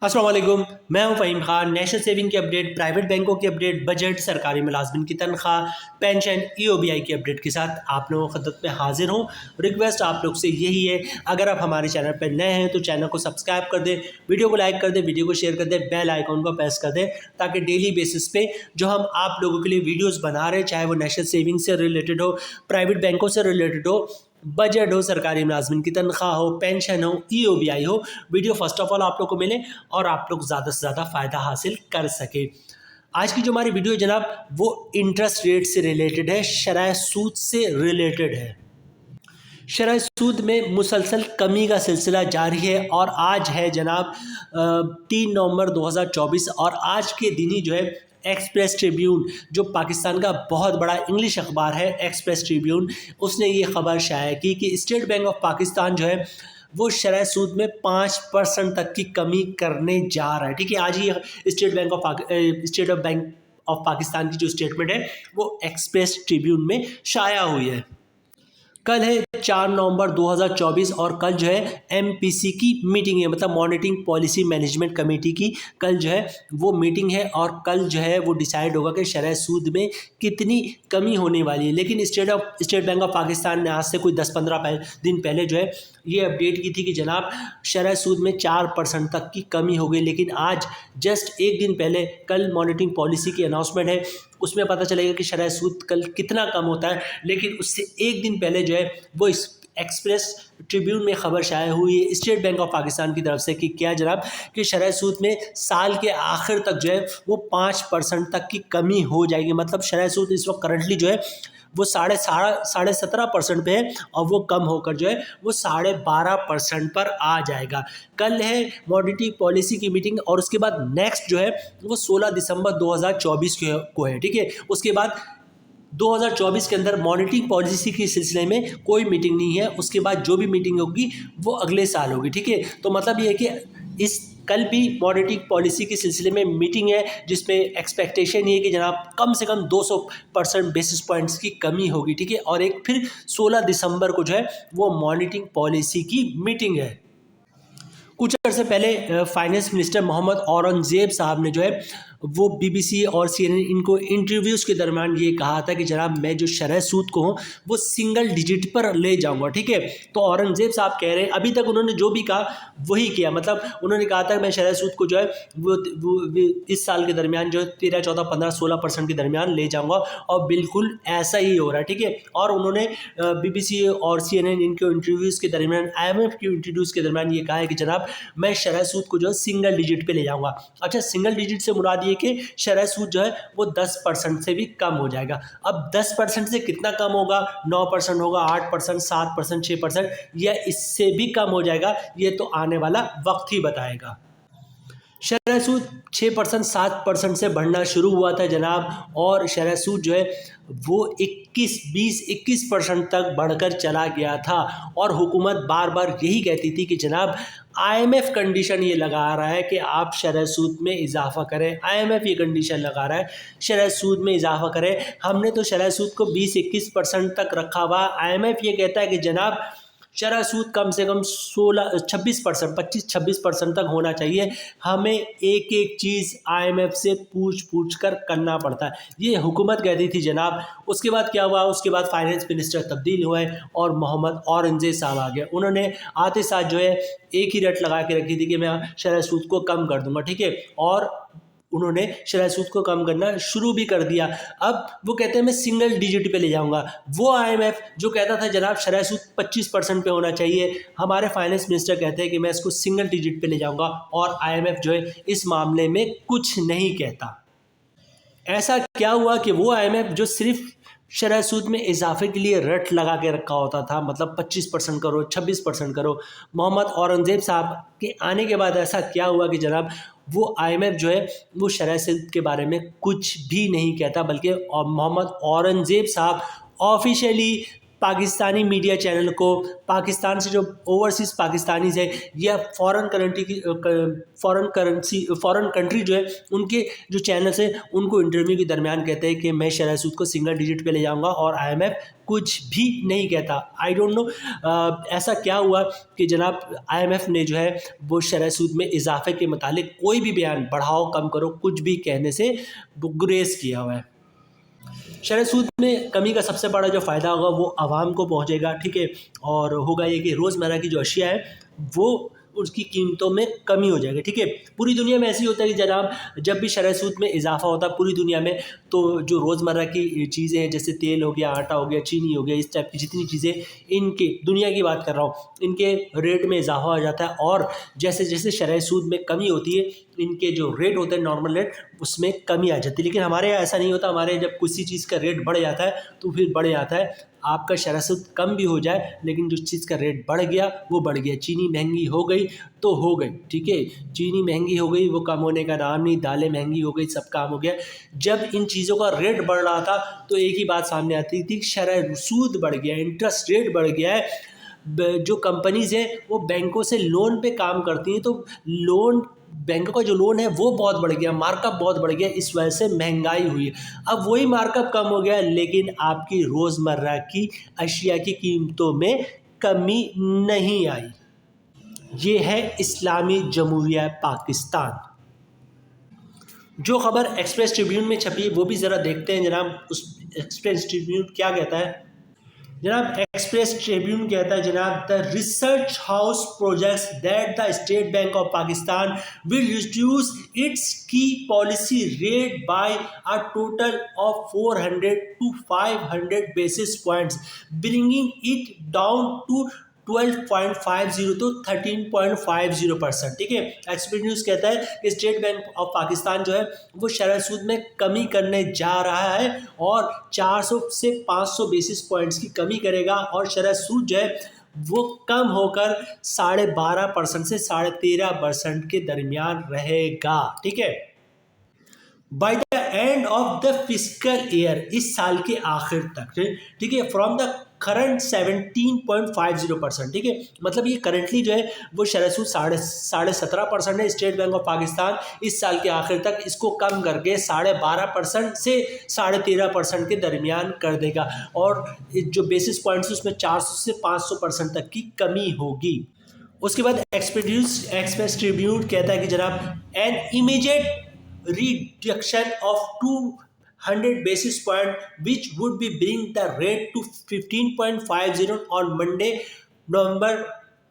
अस्सलाम वालेकुम, मैं हूं फ़हीम खान। नेशनल सेविंग की अपडेट, प्राइवेट बैंकों की अपडेट, बजट, सरकारी मुलाजमिन की तनख्वाह, पेंशन, ईओबीआई की अपडेट के साथ आप लोगों की खिदमत में हाजिर हूं। रिक्वेस्ट आप लोग से यही है, अगर आप हमारे चैनल पर नए हैं तो चैनल को सब्सक्राइब कर दें, वीडियो को लाइक कर दें, वीडियो को शेयर कर दें, बेल आइकॉन को प्रेस कर दें, ताकि डेली बेसिस पे जो हम आप लोगों के लिए वीडियोज़ बना रहे हैं, चाहे वो नेशनल सेविंग से रिलेटेड हो, प्राइवेट बैंकों से रिलेटेड हो, बजट हो, सरकारी मुलाजमिन की तनख्वाह हो, पेंशन हो, ईओबीआई हो, वीडियो फर्स्ट ऑफ ऑल आप लोग को मिले और आप लोग ज़्यादा से ज़्यादा फ़ायदा हासिल कर सके। आज की जो हमारी वीडियो है जनाब, वो इंटरेस्ट रेट से रिलेटेड है, शरह सूद से रिलेटेड है। शरह सूद में मुसलसल कमी का सिलसिला जारी है और आज है जनाब 3 नवंबर 2024 और आज के दिन ही जो है एक्सप्रेस ट्रिब्यून, जो पाकिस्तान का बहुत बड़ा इंग्लिश अखबार है एक्सप्रेस ट्रिब्यून, उसने ये खबर शाया की कि स्टेट बैंक ऑफ पाकिस्तान जो है वो शरह सूद में 5% तक की कमी करने जा रहा है। ठीक है, आज ही स्टेट बैंक ऑफ पाकिस्तान की जो स्टेटमेंट है वो एक्सप्रेस ट्रिब्यून में शाया हुई है। कल है 4 नवंबर 2024 और कल जो है एमपीसी की मीटिंग है, मतलब मॉनिटरिंग पॉलिसी मैनेजमेंट कमेटी की कल जो है वो मीटिंग है और कल जो है वो डिसाइड होगा कि शरह सूद में कितनी कमी होने वाली है। लेकिन स्टेट बैंक ऑफ पाकिस्तान ने आज से कोई 10-15 दिन पहले जो है ये अपडेट की थी कि जनाब शरह सूद में 4% तक की कमी हो गई। लेकिन आज जस्ट एक दिन पहले कल मॉनिटरिंग पॉलिसी की अनाउंसमेंट है, उसमें पता चलेगा कि शरह सूद कल कितना कम होता है। लेकिन उससे एक दिन पहले जो है वो इस एक्सप्रेस ट्रिब्यून में खबर शाया हुई है स्टेट बैंक ऑफ पाकिस्तान की तरफ से कि क्या जनाब कि शरह सूद में साल के आखिर तक जो है वो 5% तक की कमी हो जाएगी। मतलब शरह सूद इस वक्त करंटली जो है वो 17.5% पे है और वो कम होकर जो है वो 12.5% पर आ जाएगा। कल है मॉनेटरी पॉलिसी की मीटिंग और उसके बाद नेक्स्ट जो है वो 16 दिसंबर 2024 को है। ठीक है, उसके बाद 2024 के अंदर मॉनेटरी पॉलिसी के सिलसिले में कोई मीटिंग नहीं है। उसके बाद जो भी मीटिंग होगी वो अगले साल होगी। ठीक है, तो मतलब ये है कि इस कल भी मॉनेटरी पॉलिसी के सिलसिले में मीटिंग है जिसमें एक्सपेक्टेशन ये है कि जनाब कम से कम 200% बेसिस पॉइंट्स की कमी होगी। ठीक है, और एक फिर 16 दिसंबर को जो है वो मॉनेटरी पॉलिसी की मीटिंग है। कुछ अर्से पहले फाइनेंस मिनिस्टर मोहम्मद औरंगजेब साहब ने जो है वो बीबीसी और सीएनएन इनको इंटरव्यूज़ के दरमियान ये कहा था कि जनाब मैं जो शरह सूद को हूँ वो सिंगल डिजिट पर ले जाऊँगा। ठीक है, तो औरंगजेब साहब कह रहे हैं अभी तक उन्होंने जो भी कहा वही किया। मतलब उन्होंने कहा था मैं शरह सूद को जो है वो इस साल के दरमियान जो 13, 14, 15, 16% के दरमियान ले जाऊँगा और बिल्कुल ऐसा ही हो रहा है। ठीक है, और उन्होंने बीबीसी और सीएनएन इनके इंटरव्यूज़ के दरमियान IMF के इंटरव्यूज़ के दरमियान ये कहा है कि जनाब मैं शरह सूद को जो है सिंगल डिजिट पे ले जाऊंगा। अच्छा, सिंगल डिजिट से मुराद ये कि शरह सूद जो है वो 10% से भी कम हो जाएगा। अब 10% से कितना कम होगा? 9% होगा, 8%, 7%, 6% या इससे भी कम हो जाएगा? ये तो आने वाला वक्त ही बताएगा। शरह सूद 6%, 7% से बढ़ना शुरू हुआ था जनाब और शरह सूद जो है वो 21% तक बढ़कर चला गया था और हुकूमत बार बार यही कहती थी कि जनाब IMF कंडीशन ये लगा रहा है कि आप शरह सूद में इजाफा करें। IMF ये कंडीशन लगा रहा है शरह सूद में इजाफा करें। हमने तो शरह सूद को 20-21% तक रखा हुआ। IMF ये कहता है कि जनाब शरह सूद कम से कम 26%, 25-26% तक होना चाहिए। हमें एक एक चीज़ IMF से पूछ कर करना पड़ता है, ये हुकूमत कहती थी जनाब। उसके बाद क्या हुआ? उसके बाद फाइनेंस मिनिस्टर तब्दील हुए और मोहम्मद औरंगजेब साहब आ गए। उन्होंने आते साथ जो है एक ही रट लगा के रखी थी कि मैं शरह सूद को कम कर दूंगा। ठीक है, और उन्होंने शरह सूद को कम करना शुरू भी कर दिया। अब वो कहते हैं मैं सिंगल डिजिट पे ले जाऊंगा। वो IMF जो कहता था जनाब शरह सूद 25% पे होना चाहिए, हमारे फाइनेंस मिनिस्टर कहते हैं कि मैं इसको सिंगल डिजिट पे ले जाऊंगा और IMF जो है इस मामले में कुछ नहीं कहता। ऐसा क्या हुआ कि वो IMF जो सिर्फ शरह सूद में इजाफे के लिए रट लगा के रखा होता था, मतलब 25% करो, 26% करो, मोहम्मद औरंगजेब साहब के आने के बाद ऐसा क्या हुआ कि जनाब वो IMF जो है वो शरह सूद के बारे में कुछ भी नहीं कहता, बल्कि मोहम्मद औरंगजेब साहब ऑफिशियली पाकिस्तानी मीडिया चैनल को, पाकिस्तान से जो ओवरसीज़ पाकिस्तानीज़ है या फॉरेन कंट्री जो है उनके जो चैनल्स हैं उनको इंटरव्यू के दरमियान कहते हैं कि मैं शरह सूद को सिंगल डिजिट पे ले जाऊंगा और IMF कुछ भी नहीं कहता। आई डोंट नो ऐसा क्या हुआ कि जनाब IMF ने जो है वो शरह सूद में इजाफे के मुतालिक कोई भी बयान बढ़ाओ कम करो कुछ भी कहने से गुरेज किया हुआ है। शरह सूद में कमी का सबसे बड़ा जो फ़ायदा होगा वो आवाम को पहुंचेगा, ठीक है, और होगा ये कि रोज़मर्रा की जो अशिया है वो उसकी कीमतों में कमी हो जाएगी, ठीक है। पूरी दुनिया में ऐसी होता है कि जनाब जब भी शरह सूद में इजाफा होता है पूरी दुनिया में, तो जो रोज़मर्रा की चीज़ें हैं जैसे तेल हो गया, आटा हो गया, चीनी हो गया, इस टाइप की जितनी चीज़ें इनके दुनिया की बात कर रहा हूँ इनके रेट में इजाफा हो जाता है, और जैसे जैसे शरह सूद में कमी होती है इनके जो रेट होते हैं नॉर्मल रेट उसमें कमी आ जाती है। लेकिन हमारे यहाँ ऐसा नहीं होता, हमारे जब किसी चीज़ का रेट बढ़ जाता है तो फिर बढ़ जाता है, आपका शरह सूद कम भी हो जाए लेकिन जो चीज़ का रेट बढ़ गया वो बढ़ गया। चीनी महंगी हो गई तो हो गई, ठीक है, चीनी महंगी हो गई वो कम होने का नाम नहीं, दालें महंगी हो गई सब काम हो गया। जब इन चीज़ों का रेट बढ़ रहा था तो एक ही बात सामने आती थी, शरह सूद बढ़ गया, इंटरेस्ट रेट बढ़ गया है। जो कंपनीज़ हैं वो बैंकों से लोन पे काम करती हैं तो लोन बैंकों का जो लोन है वो बहुत बढ़ गया, मार्कअप बहुत बढ़ गया, इस वजह से महंगाई हुई है। अब वही मार्कअप कम हो गया लेकिन आपकी रोज़मर्रा की अशिया की कीमतों में कमी नहीं आई। ये है इस्लामी जमहूरिया पाकिस्तान। जो खबर एक्सप्रेस ट्रिब्यून में छपी है वो भी ज़रा देखते हैं जनाब, उस एक्सप्रेस ट्रिब्यून क्या कहता है। जनाब एक्सप्रेस ट्रिब्यून कहता है जनाब the research house projects that the State Bank of Pakistan will reduce its key policy rate by a total of 400 to 500 basis points bringing it down to 12.50 to 13.50%, ठीक है। Express news कहता है कि state Bank of Pakistan जो है वो शरह सूद में कमी करने जा रहा है और 400 से 500 बेसिस पॉइंट्स की कमी करेगा और शरह सूद जो है वो कम होकर 12.5% से 13.5% के दरमियान रहेगा, ठीक है। By the end of the fiscal year, इस साल के आखिर तक, ठीक है, फ्रॉम द करंट 17.50%, ठीक है। मतलब ये करंटली जो है वो शरह सूद 17.5% है। स्टेट बैंक ऑफ पाकिस्तान इस साल के आखिर तक इसको कम करके 12.5% से 13.5% के दरमियान कर देगा और जो बेसिस पॉइंट्स उसमें 400 से 500% तक की कमी होगी। उसके बाद एक्सप्रेस ट्रिब्यून कहता है कि जनाब an immediate reduction of 200 basis point which would be bring the rate to 15.50 on Monday November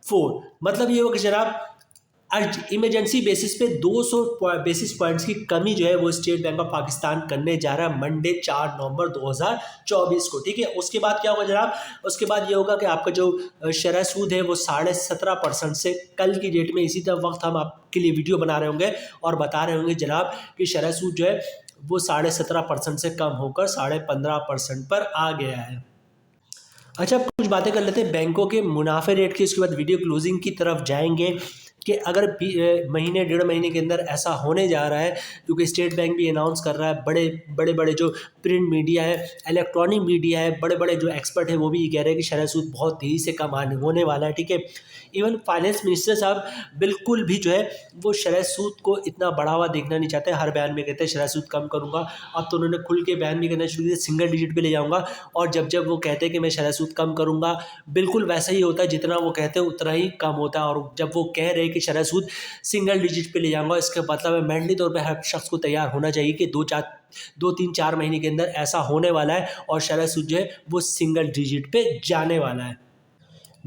4। मतलब ये हो कि जनाब इमरजेंसी बेसिस पे 200 बेसिस पॉइंट्स की कमी जो है वो स्टेट बैंक ऑफ पाकिस्तान करने जा रहा है मंडे 4 नवंबर 2024 को, ठीक है। उसके बाद क्या होगा जनाब, उसके बाद ये होगा कि आपका जो शरह सूद है वो 17.5% से कल की डेट में इसी तरह वक्त हम आपके लिए वीडियो बना रहे होंगे और बता रहे होंगे जनाब कि शरह सूद जो है वो 17.5% से कम होकर 15.5% पर आ गया है। अच्छा, कुछ बातें कर लेते हैं बैंकों के मुनाफे रेट की, उसके बाद वीडियो क्लोजिंग की तरफ जाएंगे कि अगर महीने डेढ़ महीने के अंदर ऐसा होने जा रहा है क्योंकि स्टेट बैंक भी अनाउंस कर रहा है, बड़े बड़े जो प्रिंट मीडिया है, इलेक्ट्रॉनिक मीडिया है, बड़े बड़े जो एक्सपर्ट है वो भी ये कह रहे हैं कि शरह सूद बहुत तेज़ी से कम होने वाला है, ठीक है। इवन फाइनेंस मिनिस्टर साहब बिल्कुल भी जो है वो शरह सूद को इतना बढ़ावा देखना नहीं चाहते, हर बयान में कहते हैं शरह सूद कम करूँगा। अब तो उन्होंने खुल के बयान भी करना शुरू किया सिंगल डिजिट पे ले जाऊँगा, और जब वो कहते हैं कि मैं शरह सूद कम करूँगा बिल्कुल वैसा ही होता है, जितना वो कहते हैं उतना ही कम होता है। और जब वो कह रहे हैं कि शरह सूद सिंगल डिजिट पे ले जाऊँगा, इसका मतलब है मैंडली तौर पर हर शख्स को तैयार होना चाहिए कि 2-3-4 महीने के अंदर ऐसा होने वाला है और शरह सूद जो है वो सिंगल डिजिट पे जाने वाला है।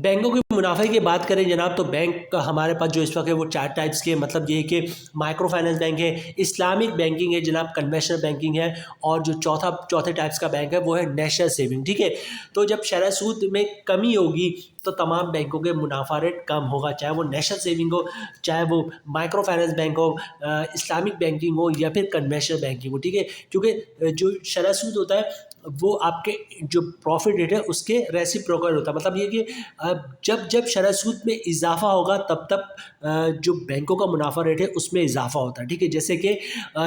बैंकों के मुनाफे की बात करें जनाब तो बैंक का हमारे पास जो इस वक्त है वो 4 टाइप्स के, मतलब ये है कि माइक्रो फाइनेंस बैंक है, इस्लामिक बैंकिंग है जनाब, कन्वेंशनल बैंकिंग है, और जो चौथे टाइप्स का बैंक है वो है नेशनल सेविंग, ठीक है। तो जब शरह सूद में कमी होगी तो तमाम बैंकों के मुनाफा रेट कम होगा, चाहे वो नेशनल सेविंग हो, चाहे वो माइक्रो फाइनेंस बैंक हो, इस्लामिक बैंकिंग हो या फिर कन्वेंशनल बैंकिंग हो, ठीक है। क्योंकि जो शरह सूद होता है वो आपके जो प्रॉफिट रेट है उसके रेसिप्रोकल होता है। मतलब ये कि जब जब शरह सूद में इजाफा होगा तब तब जो बैंकों का मुनाफा रेट है उसमें इजाफा होता है, ठीक है। जैसे कि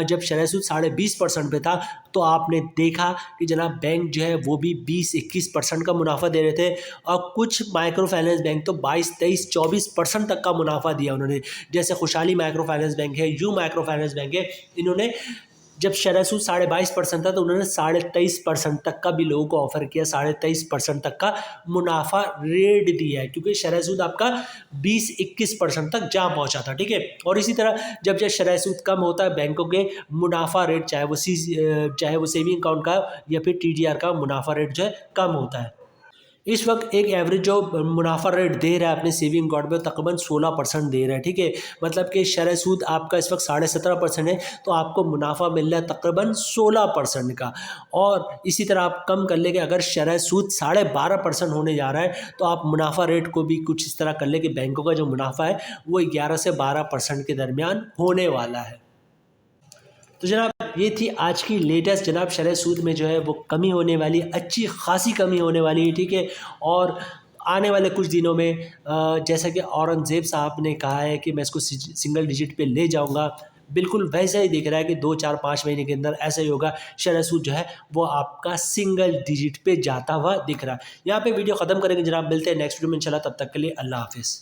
जब शरह सूद 20.5% पे था तो आपने देखा कि जनाब बैंक जो है वो भी 20-21% का मुनाफा दे रहे थे, और कुछ माइक्रो फाइनेंस बैंक तो 22-23-24% तक का मुनाफा दिया उन्होंने। जैसे खुशहाली माइक्रो फाइनेंस बैंक है, यू माइक्रो फाइनेंस बैंक है, इन्होंने जब शरह सूद 22.5% था तो उन्होंने 23.5% तक का भी लोगों को ऑफर किया, 23.5% तक का मुनाफा रेट दिया है, क्योंकि शरह सूद आपका 20-21% तक जा पहुंचा था, ठीक है। और इसी तरह जब जब शरह सूद कम होता है बैंकों के मुनाफा रेट, चाहे वो सेविंग अकाउंट का या फिर TDR का मुनाफा रेट जो है कम होता है। इस वक्त एक एवरेज जो मुनाफा रेट दे रहा है अपने सेविंग अकाउंट में तकरीबन 16% दे रहा है, ठीक है। मतलब कि शरह सूद आपका इस वक्त 17.5% है, तो आपको मुनाफा मिल रहा है तकरीबन 16% का। और इसी तरह आप कम कर ले कि अगर शरह सूद 12.5% होने जा रहा है तो आप मुनाफा रेट को भी कुछ इस तरह कर ले कि बैंकों का जो मुनाफा है वो 11 से 12% के दरमियान होने वाला है। तो जनाब ये थी आज की लेटेस्ट जनाब शरह सूद में जो है वो कमी होने वाली है, अच्छी खासी कमी होने वाली है, ठीक है। और आने वाले कुछ दिनों में जैसा कि औरंगज़ेब साहब ने कहा है कि मैं इसको सिंगल डिजिट पे ले जाऊंगा, बिल्कुल वैसा ही दिख रहा है कि 2-4-5 महीने के अंदर ऐसा ही होगा, शरह सूद जो है वो आपका सिंगल डिजिट पे जाता हुआ दिख रहा है। यहाँ पे वीडियो ख़त्म करेंगे जनाब, मिलते हैं नेक्स्ट वीडियो में इंशाल्लाह, तब तक के लिए अल्लाह हाफिज़।